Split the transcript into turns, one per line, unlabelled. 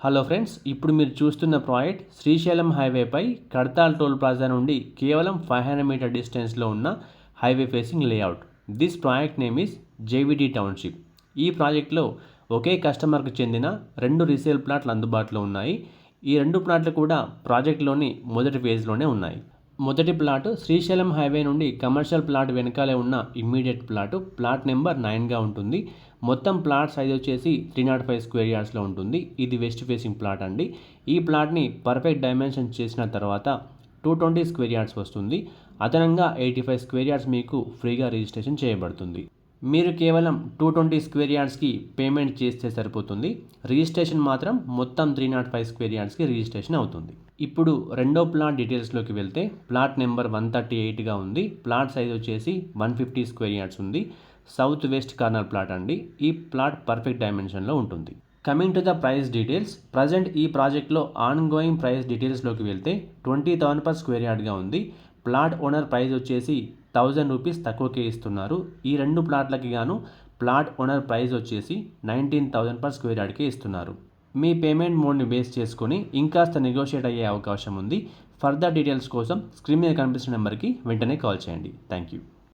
Hello friends, ఇప్పుడు మీరు చూస్తున్న ప్రాజెక్ట్ శ్రీశైలం హైవేపై కడతాల్ టోల్ ప్లాజా నుండి కేవలం 500 మీటర్ డిస్టెన్స్లో ఉన్న highway facing layout. This project name is JVD township. ఈ ప్రాజెక్ట్లో ఒకే కస్టమర్కు చెందిన 2 రీసేల్ ప్లాట్లు అందుబాటులో ఉన్నాయి. ఈ 2 ప్లాట్లు కూడా ప్రాజెక్ట్లోని మొదటి ఫేజ్లోనే ఉన్నాయి. మొదటి ప్లాట్ శ్రీశైలం హైవే నుండి కమర్షియల్ ప్లాట్ వెనకాలే ఉన్న ఇమ్మీడియట్ ప్లాట్ నెంబర్ 9గా ఉంటుంది. మొత్తం ప్లాట్ సైజ్ వచ్చేసి 305 స్క్వేర్ యార్డ్స్లో ఉంటుంది. ఇది వెస్ట్ ఫేసింగ్ ప్లాట్ అండి. ఈ ప్లాట్ని పర్ఫెక్ట్ డైమెన్షన్ చేసిన తర్వాత 220 స్క్వేర్ యార్డ్స్ వస్తుంది. అదనంగా 85 స్క్వేర్ యార్డ్స్ మీకు ఫ్రీగా రిజిస్ట్రేషన్ చేయబడుతుంది. మీరు కేవలం 220 స్క్వేర్ యార్డ్స్కి పేమెంట్ చేస్తే సరిపోతుంది. రిజిస్ట్రేషన్ మాత్రం మొత్తం 305 స్క్వేర్ యార్డ్స్కి రిజిస్ట్రేషన్ అవుతుంది. ఇప్పుడు రెండో ప్లాట్ డీటెయిల్స్లోకి వెళ్తే ప్లాట్ నెంబర్ 138గా ఉంది. ప్లాట్ సైజ్ వచ్చేసి 150 స్క్వేర్ యార్డ్స్ ఉంది. సౌత్ వెస్ట్ కార్నర్ ప్లాట్ అండి. ఈ ప్లాట్ పర్ఫెక్ట్ డైమెన్షన్లో ఉంటుంది. Coming to the price details, present ఈ ప్రాజెక్ట్లో ఆన్ గోయింగ్ ప్రైస్ డీటెయిల్స్లోకి వెళ్తే 20,000 per స్క్వేర్ యార్డ్గా ఉంది. ప్లాట్ ఓనర్ ప్రైస్ వచ్చేసి 1000 రూపీస్ తక్కువకే ఇస్తున్నారు. ఈ 2 ప్లాట్లకి గాను ప్లాట్ ఓనర్ ప్రైస్ వచ్చేసి 19,000 per స్క్వేర్ యార్డ్కే ఇస్తున్నారు. మీ పేమెంట్ మోడ్ని బేస్ చేసుకొని ఇంకాస్త నెగోషియేట్ అయ్యే అవకాశం ఉంది. ఫర్దర్ డీటెయిల్స్ కోసం స్క్రీన్ మీద కనిపిస్తున్న నెంబర్కి వెంటనే కాల్ చేయండి. Thank you.